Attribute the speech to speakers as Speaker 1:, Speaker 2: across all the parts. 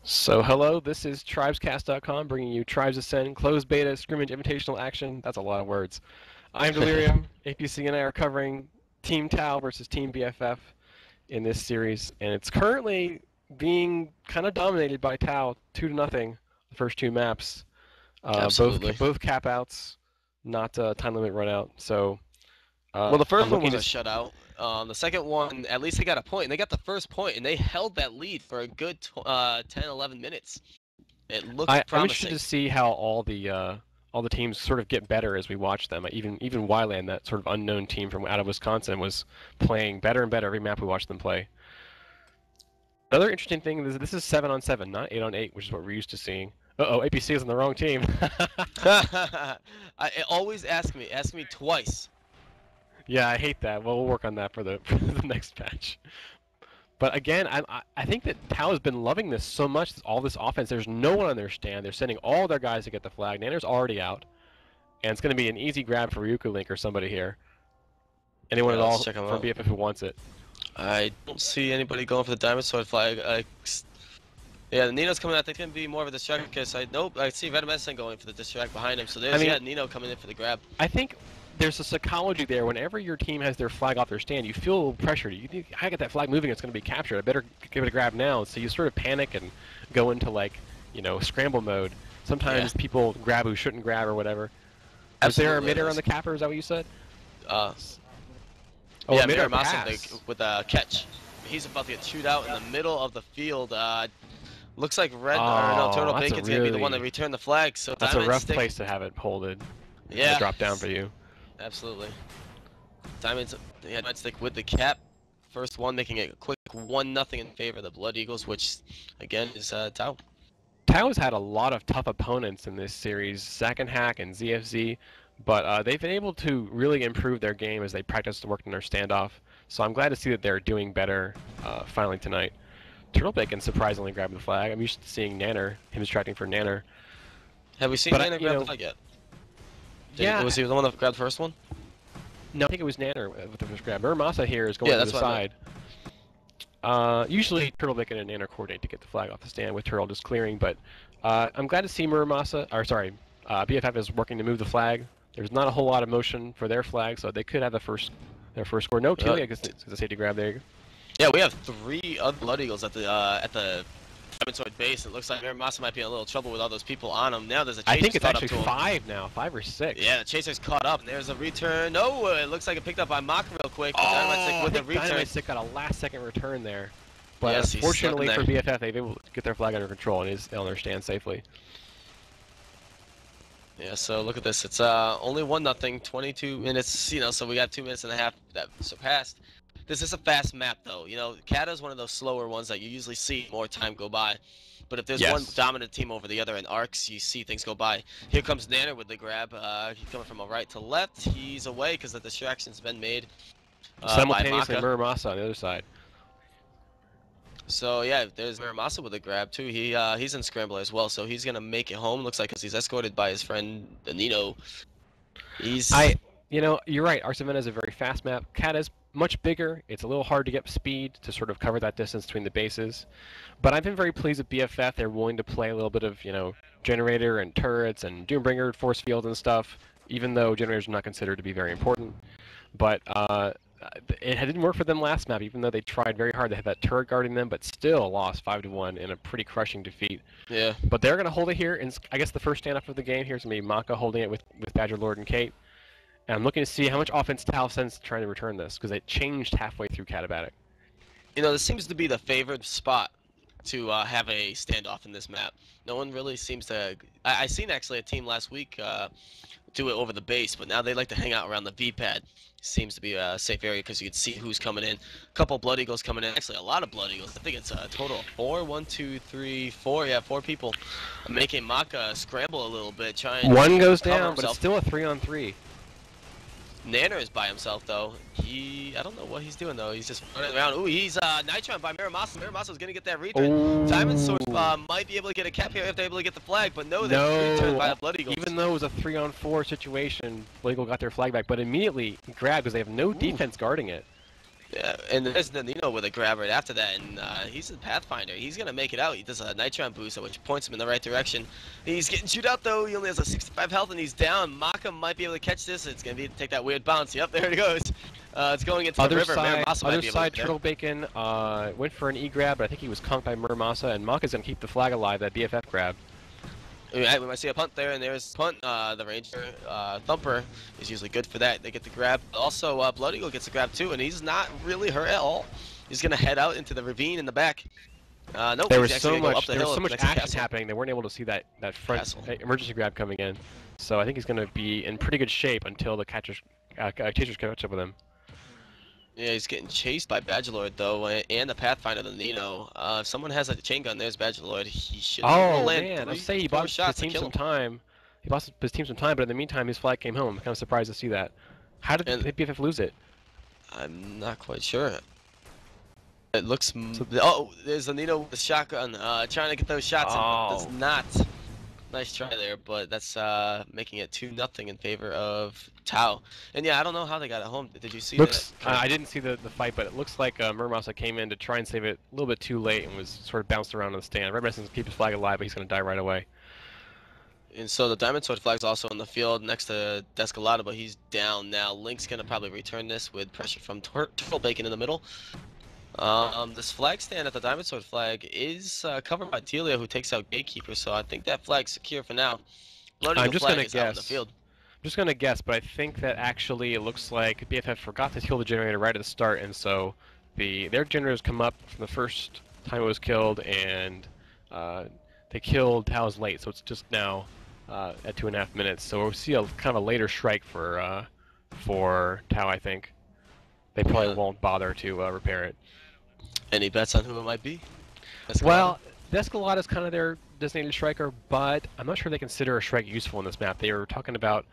Speaker 1: So hello, this is tribescast.com bringing you Tribes Ascend, closed beta, scrimmage, invitational action. That's a lot of words. I'm Delirium. APC and I are covering Team Tao versus Team BFF in this series, and it's currently being kind of dominated by Tao, 2-0, the first two maps.
Speaker 2: Absolutely.
Speaker 1: Both cap outs, not time limit run out. So
Speaker 2: Well, the first
Speaker 1: I'm
Speaker 2: one
Speaker 1: looking
Speaker 2: was a
Speaker 1: to
Speaker 2: shutout. The second one, at least they got a point, and they got the first point, and they held that lead for a good 10, 11 minutes. It looked
Speaker 1: I'm
Speaker 2: promising.
Speaker 1: interested to see how all the teams sort of get better as we watch them. Even Wyland, that sort of unknown team from out of Wisconsin, was playing better and better every map we watched them play. Another interesting thing is this is 7-on-7, not 8-on-8, which is what we're used to seeing. Uh-oh, APC is on the wrong team.
Speaker 2: Always ask me twice.
Speaker 1: Yeah, I hate that. Well, we'll work on that for the next patch. But again, I think that Tao has been loving this so much, all this offense. There's no one on their stand. They're sending all their guys to get the flag. Nanner's already out. And it's going to be an easy grab for Ryuku Link or somebody here. Anyone at all from BFF who wants it.
Speaker 2: I don't see anybody going for the Diamond Sword flag. Yeah, Nino's coming out. I think it's going to be more of a distract because I see Red Medicine going for the distract behind him. So there's Nino coming in for the grab.
Speaker 1: I think there's a psychology there. Whenever your team has their flag off their stand, you feel a little pressure. I get that flag moving, it's going to be captured. I better give it a grab now. So you sort of panic and go into scramble mode. Sometimes people grab who shouldn't grab or whatever. Is there a mid-air on the capper? Is that what you said?
Speaker 2: Yeah, mid-air with a catch. He's about to get chewed out in the middle of the field. Looks like Turtle Bacon's going to be the one to return the flag. So
Speaker 1: that's a rough place to have it holded.
Speaker 2: Yeah.
Speaker 1: Drop down for you.
Speaker 2: Absolutely. Diamond's might stick with the cap. First one making it a quick 1-0 in favor of the Blood Eagles, which again is Tao.
Speaker 1: Tao has had a lot of tough opponents in this series, Zack and Hack and ZFZ, but they've been able to really improve their game as they practice to work in their standoff. So I'm glad to see that they're doing better finally tonight. Turtle Bacon surprisingly grabbed the flag. I'm used to seeing Nanner, him distracting for Nanner.
Speaker 2: Have we seen Nanner grab the flag yet? Was he the one that grabbed the first one?
Speaker 1: No, I think it was Nanner with the first grab. Muramasa here is going to the side. Usually Turtle Bacon and Nanner coordinate to get the flag off the stand with Turtle just clearing, but I'm glad to see BFF is working to move the flag. There's not a whole lot of motion for their flag, so they could have their first score. No, Tilly, I guess it's a safety grab there.
Speaker 2: Yeah, we have 3 other Blood Eagles at the Diamond Sword base. It looks like Muramasa might be in a little trouble with all those people on him. Now there's a chaser.
Speaker 1: I think it's actually 5 now, 5 or 6.
Speaker 2: Yeah, the chaser's caught up, and there's a return. No, it looks like it picked up by Mock real quick.
Speaker 1: Dynamite Stick got a last-second return there. But yes, fortunately for BFF, they've been able to get their flag under control and is on their stand safely.
Speaker 2: Yeah, so look at this. It's only 1-0, 22 minutes, so we got 2 minutes and a half that surpassed. This is a fast map, though. Kata is one of those slower ones that you usually see more time go by. But if there's one dominant team over the other in Arcs, you see things go by. Here comes Nanner with the grab. He's coming from a right to left. He's away because the distraction's been made.
Speaker 1: Simultaneously, Muramasa on the other side.
Speaker 2: So yeah, there's Muramasa with a grab too. He's in Scrambler as well, so he's gonna make it home. Looks like because he's escorted by his friend Nino.
Speaker 1: You're right. Arxnovena is a very fast map. Kata's much bigger. It's a little hard to get speed to sort of cover that distance between the bases. But I've been very pleased with BFF. They're willing to play a little bit of, generator and turrets and Doombringer force fields and stuff, even though generators are not considered to be very important. But it didn't work for them last map, even though they tried very hard. They had that turret guarding them, but still lost 5-1 in a pretty crushing defeat.
Speaker 2: Yeah.
Speaker 1: But they're going to hold it here, and I guess the first standoff of the game here is going to be Maka holding it with Badger Lord and Kate. And I'm looking to see how much offense Tao sends trying to return this, because it changed halfway through Katabatic.
Speaker 2: This seems to be the favored spot to have a standoff in this map. No one really seems to... I seen actually a team last week do it over the base, but now they like to hang out around the V-pad. Seems to be a safe area because you can see who's coming in. A couple Blood Eagles coming in. Actually, a lot of Blood Eagles. I think it's a total of 4. 1, 2, 3, 4. Yeah, 4 people. Making Maka scramble a little bit.
Speaker 1: One goes down, but it's still a 3-on-3.
Speaker 2: Nanner is by himself though. I don't know what he's doing though. He's just running around. Ooh, he's Nitron by Muramasa. Muramasa's gonna get that return. Diamond Sword might be able to get a cap here if they're able to get the flag, but no, they're returned by the Blood Eagles.
Speaker 1: Even though it was a 3-on-4 situation, Blood Eagle got their flag back, but immediately grabbed because they have no defense guarding it.
Speaker 2: Yeah, and there's Nino with a grab right after that, and he's a Pathfinder. He's gonna make it out. He does a Nitron boost, which points him in the right direction. He's getting shoot out though. He only has a 65 health, and he's down. Maka might be able to catch this. It's gonna be take that weird bounce. Yep, there it goes. It's going into the river.
Speaker 1: Other side, Turtle Bacon went for an E grab, but I think he was conked by Muramasa, and Maka's gonna keep the flag alive. That BFF grab.
Speaker 2: We might see a punt there, and there's punt. The Ranger Thumper is usually good for that. They get the grab. Also, Blood Eagle gets a grab too, and he's not really hurt at all. He's gonna head out into the ravine in the back. Nope,
Speaker 1: there was so much action happening. They weren't able to see that front emergency grab coming in. So I think he's gonna be in pretty good shape until the chasers catch up with him.
Speaker 2: Yeah, he's getting chased by Badgerlord though, and the Pathfinder, the Nino. If someone has a chain gun, there's Badgerlord. He should.
Speaker 1: Oh man, I say he bought his team some time. He bought his team some time, but in the meantime, his flag came home. I'm kind of surprised to see that. How did the BFF lose it?
Speaker 2: I'm not quite sure. It looks. Oh, there's the Nino with the shotgun, trying to get those shots.
Speaker 1: Oh.
Speaker 2: Does not. Nice try there, but that's making it 2-0 in favor of Tao. And yeah, I don't know how they got it home. Did you see that?
Speaker 1: I didn't see the fight, but it looks like Muramasa came in to try and save it a little bit too late and was sort of bounced around on the stand. Red Medicine's keep his flag alive, but he's going to die right away.
Speaker 2: And so the Diamond Sword flag's also in the field next to Descolado, but he's down now. Link's going to probably return this with pressure from Turtle Bacon in the middle. This flag stand at the Diamond Sword flag is covered by Telia, who takes out Gatekeeper, so I think that flag's secure for now.
Speaker 1: I'm just going to guess. I'm just going to guess, but I think that actually it looks like BFF forgot to kill the generator right at the start, and so their generators come up from the first time it was killed, and they killed Tao's late, so it's just now at 2.5 minutes. So we'll see a kind of a later strike for Tao, I think. They probably won't bother to repair it.
Speaker 2: Any bets on who it might be?
Speaker 1: Well, Descolado is kind of their designated striker, but I'm not sure they consider a strike useful in this map. They were talking about,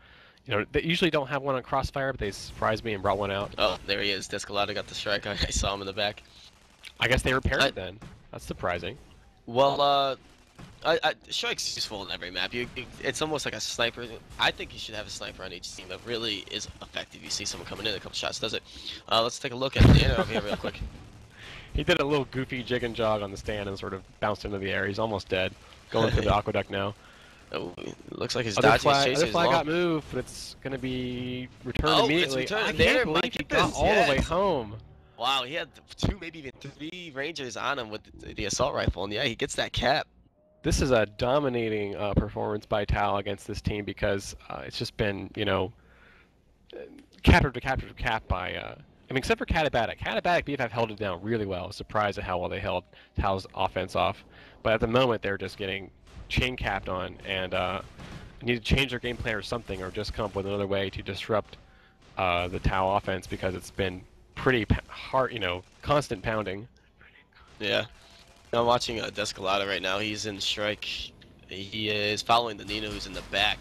Speaker 1: they usually don't have one on Crossfire, but they surprised me and brought one out.
Speaker 2: Oh, there he is. Descolado got the strike. I saw him in the back.
Speaker 1: I guess they repaired it then. That's surprising.
Speaker 2: Well, strike's useful in every map. It's almost like a sniper. I think you should have a sniper on each team that really is effective. You see someone coming in, a couple shots does it. Let's take a look at the over here real quick.
Speaker 1: He did a little goofy jig and jog on the stand and sort of bounced into the air. He's almost dead. Going through the aqueduct now.
Speaker 2: Oh, looks like his
Speaker 1: other
Speaker 2: dodging
Speaker 1: flag,
Speaker 2: is
Speaker 1: other flag got moved, but it's going to be returned immediately.
Speaker 2: It's returned.
Speaker 1: I can't believe he got all the way home.
Speaker 2: Wow, he had 2, maybe even 3 Rangers on him with the assault rifle, and yeah, he gets that cap.
Speaker 1: This is a dominating performance by Tao against this team because it's just been, cap after cap after cap by... I mean, except for Catabatic. Catabatic, BFF held it down really well. I was surprised at how well they held Tao's offense off. But at the moment, they're just getting chain capped on and need to change their game plan or something, or just come up with another way to disrupt the Tao offense because it's been pretty hard, constant pounding.
Speaker 2: Yeah. I'm watching Descolado right now. He's in strike. He is following the Nino who's in the back.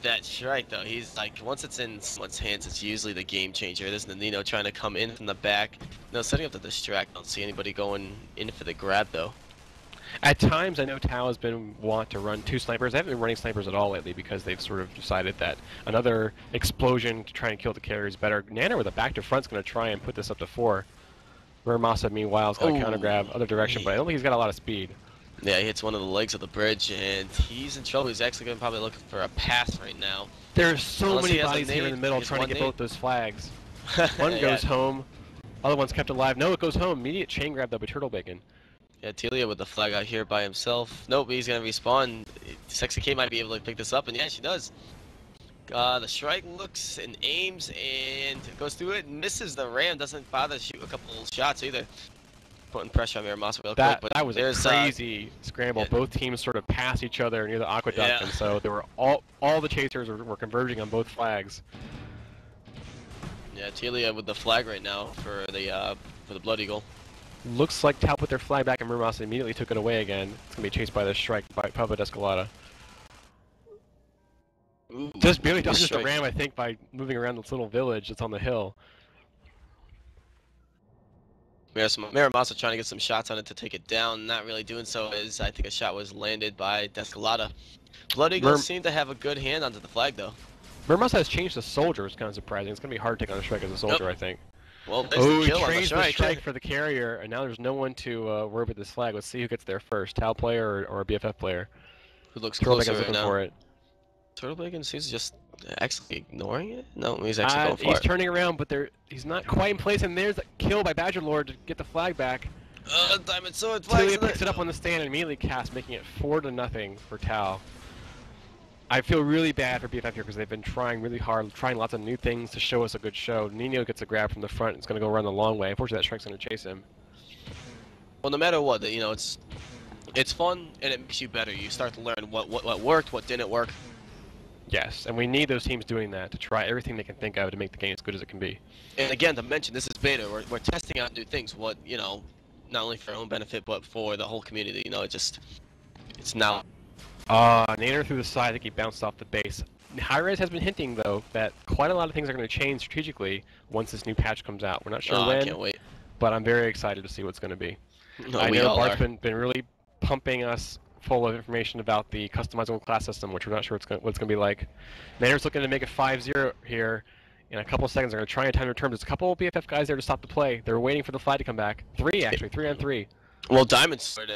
Speaker 2: That strike though, he's like, once it's in someone's hands, it's usually the game changer. It isn't the Nino trying to come in from the back. No, setting up the distract. Don't see anybody going in for the grab though.
Speaker 1: At times, I know Tao has been want to run 2 snipers. They haven't been running snipers at all lately because they've sort of decided that another explosion to try and kill the carrier is better. Nana with a back to front is going to try and put this up to 4. Muramasa, meanwhile, has got a counter grab other direction, but I don't think he's got a lot of speed.
Speaker 2: Yeah, he hits one of the legs of the bridge, and he's in trouble. He's actually going to probably looking for a pass right now.
Speaker 1: There's so many bodies here in the middle trying to get both those flags. One goes home, other one's kept alive. No, it goes home. Immediate chain grab though by Turtle Bacon.
Speaker 2: Yeah, Telia with the flag out here by himself. Nope, he's going to respawn. Sexy K might be able to pick this up, and yeah, she does. The strike looks and aims and goes through it and misses the ram. Doesn't bother to shoot a couple shots either. Putting pressure on Muramasa real quick. But
Speaker 1: that was a crazy scramble. Yeah. Both teams sort of passed each other near the aqueduct, and so there were all the chasers were converging on both flags.
Speaker 2: Yeah, Telia with the flag right now for the Blood Eagle.
Speaker 1: Looks like Tao put their flag back and Muramasa immediately took it away again. It's gonna be chased by the strike by Papa Descolado. Just barely dodged the ram, I think, by moving around this little village that's on the hill.
Speaker 2: Muramasa trying to get some shots on it to take it down, not really doing so, as I think a shot was landed by Descolado. Blood Eagles seem to have a good hand onto the flag, though.
Speaker 1: Muramasa has changed the soldier, it's kind of surprising. It's going to be hard to take on a strike as a soldier, I think.
Speaker 2: Well, there's the
Speaker 1: Oh, he
Speaker 2: kill on the
Speaker 1: trades the
Speaker 2: strike.
Speaker 1: strike for the carrier, and now there's no one to worry about this flag. Let's see who gets there first, Tau player or a BFF player.
Speaker 2: Who looks
Speaker 1: Turtle
Speaker 2: closer
Speaker 1: Bacon's
Speaker 2: right
Speaker 1: looking
Speaker 2: now?
Speaker 1: for it.
Speaker 2: Turtle Bacon seems just actually ignoring it. No, he's actually going for
Speaker 1: He's
Speaker 2: it.
Speaker 1: turning around, but he's not quite in place, and there's a kill by Badger Lord to get the flag back.
Speaker 2: Diamond Sword flags.
Speaker 1: Tilia picks it up on the stand and immediately casts, making it 4-0 for Tau. I feel really bad for BFF here because they've been trying really hard, trying lots of new things to show us a good show. Nino gets a grab from the front. It's going to go around the long way. Unfortunately, that strike's going to chase him.
Speaker 2: Well, no matter what, you know, it's fun and it makes you better. You start to learn what worked, what didn't work.
Speaker 1: Yes, and we need those teams doing that to try everything they can think of to make the game as good as it can be.
Speaker 2: And again, to mention, this is beta. We're testing out new things. What, you know, not only for our own benefit but for the whole community. You know, it's now.
Speaker 1: Nader through the side. I think he bounced off the base. Hi-Rez has been hinting, though, that quite a lot of things are going to change strategically once this new patch comes out. We're not sure when,
Speaker 2: I can't wait.
Speaker 1: but I'm very excited to see what's going to be.
Speaker 2: No,
Speaker 1: I
Speaker 2: we
Speaker 1: know
Speaker 2: all
Speaker 1: Bart's
Speaker 2: are.
Speaker 1: been really pumping us full of information about the customizable class system, which we're not sure what it's going to be like. Nader's looking to make it 5-0 here. In a couple of seconds, they're going to try and time their turn. There's a couple of BFF guys there to stop the play. They're waiting for the flag to come back. 3, actually. 3 on 3.
Speaker 2: Well, Diamond Sword,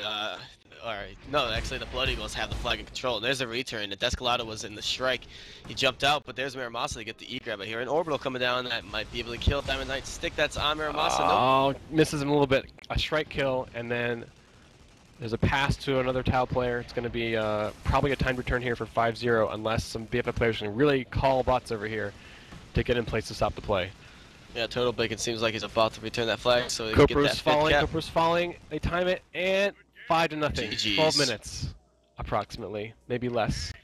Speaker 2: alright. No, actually, the Blood Eagles have the flag in control. There's a return. The Descolado was in the strike. He jumped out, but there's Miramasa to get the E-grab here. An Orbital coming down that might be able to kill Diamond Knight. Stick that's on Miramasa.
Speaker 1: Oh, misses him a little bit. A strike kill, and then there's a pass to another Tau player. It's going to be probably a timed return here for 5-0, unless some BFF players can really call butts over here to get in place to stop the play.
Speaker 2: Yeah, Turtle Bacon seems like he's about to return that flag, so he can get that
Speaker 1: falling.
Speaker 2: cap.
Speaker 1: Copra's falling. They time it, and 5-0.
Speaker 2: GG's.
Speaker 1: 12 minutes, approximately, maybe less.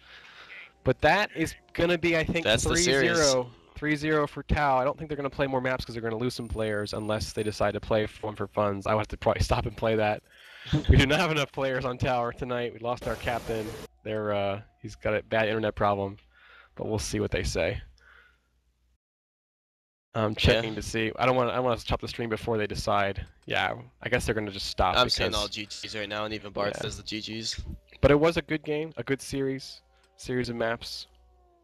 Speaker 1: But that is going to be, I think, 3-0. 3-0 for Tau. I don't think they're going to play more maps because they're going to lose some players unless they decide to play one for funds. I would have to probably stop and play that. We do not have enough players on Tower tonight. We lost our captain. He's got a bad internet problem, but we'll see what they say. I'm checking to see. I don't want to stop the stream before they decide. Yeah, I guess they're going to just stop.
Speaker 2: I'm seeing all GGs right now, and even Bart says the GGs.
Speaker 1: But it was a good game, a good series of maps.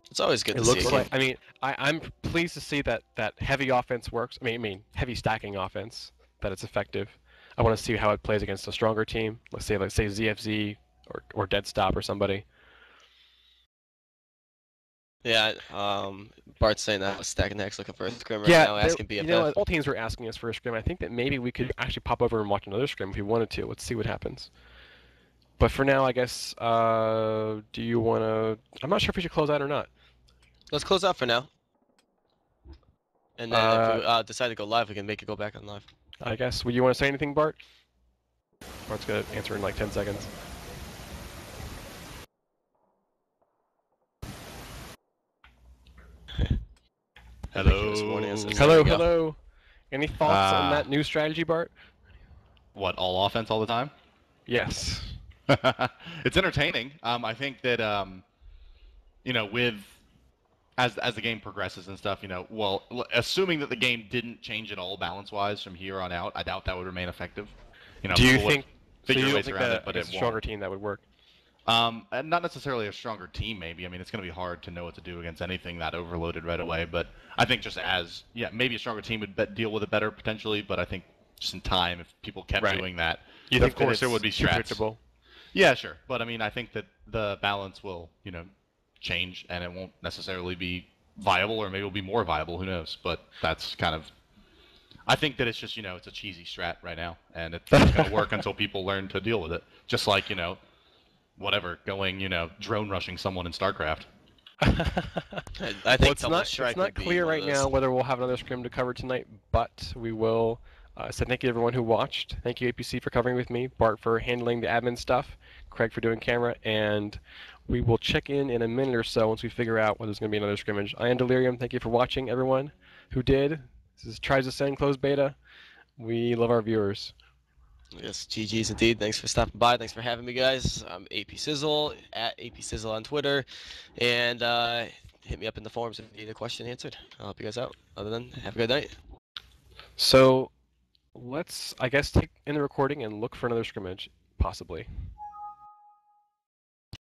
Speaker 2: It's always good to see.
Speaker 1: It looks like. I mean, I'm pleased to see that heavy offense works. I mean, heavy stacking offense, that it's effective. I want to see how it plays against a stronger team. Let's say ZFZ or Dead Stop or somebody.
Speaker 2: Yeah, Bart's saying that was stacking the X looking for a scrim right now, asking BFF.
Speaker 1: You know, all teams were asking us for a scrim. I think that maybe we could actually pop over and watch another scrim if we wanted to. Let's see what happens. But for now, I guess, do you want to... I'm not sure if we should close out or not.
Speaker 2: Let's close out for now. And then if we decide to go live, we can make it go back on live.
Speaker 1: I guess. Would you want to say anything, Bart? Bart's going to answer in like 10 seconds.
Speaker 3: Hello.
Speaker 1: Hello. Any thoughts on that new strategy, Bart?
Speaker 3: What, all offense all the time?
Speaker 1: Yes.
Speaker 3: It's entertaining. I think that, you know, as the game progresses and stuff, you know, well, assuming that the game didn't change at all balance-wise from here on out, I doubt that would remain effective. You know,
Speaker 1: do you think?
Speaker 3: Figure
Speaker 1: so you
Speaker 3: ways
Speaker 1: think
Speaker 3: around
Speaker 1: that
Speaker 3: it, but
Speaker 1: it's
Speaker 3: it
Speaker 1: a stronger
Speaker 3: won't.
Speaker 1: team that would work?
Speaker 3: And not necessarily a stronger team, maybe. I mean, it's going to be hard to know what to do against anything that overloaded right away. But I think just maybe a stronger team would deal with it better potentially. But I think just in time, if people kept doing that, of course there would be strats. Yeah, sure. But I mean, I think that the balance will, you know, change, and it won't necessarily be viable, or maybe it'll be more viable. Who knows? But that's kind of. I think that it's just, you know, it's a cheesy strat right now, and it's not going to work until people learn to deal with it. Just like, you know. Whatever, going, you know, drone rushing someone in StarCraft.
Speaker 2: I think
Speaker 1: it's not clear right now whether we'll have another scrim to cover tonight, but we will. So thank you to everyone who watched. Thank you APC for covering with me, Bart for handling the admin stuff, Craig for doing camera, and we will check in a minute or so once we figure out whether there's going to be another scrimmage. I am Delirium. Thank you for watching, everyone who did. This is Tribes Ascend closed beta. We love our viewers.
Speaker 2: Yes, GG's indeed. Thanks for stopping by. Thanks for having me, guys. I'm AP Sizzle, at AP Sizzle on Twitter. And hit me up in the forums if you need a question answered. I'll help you guys out. Other than, have a good night.
Speaker 1: So let's, I guess, take in the recording and look for another scrimmage, possibly.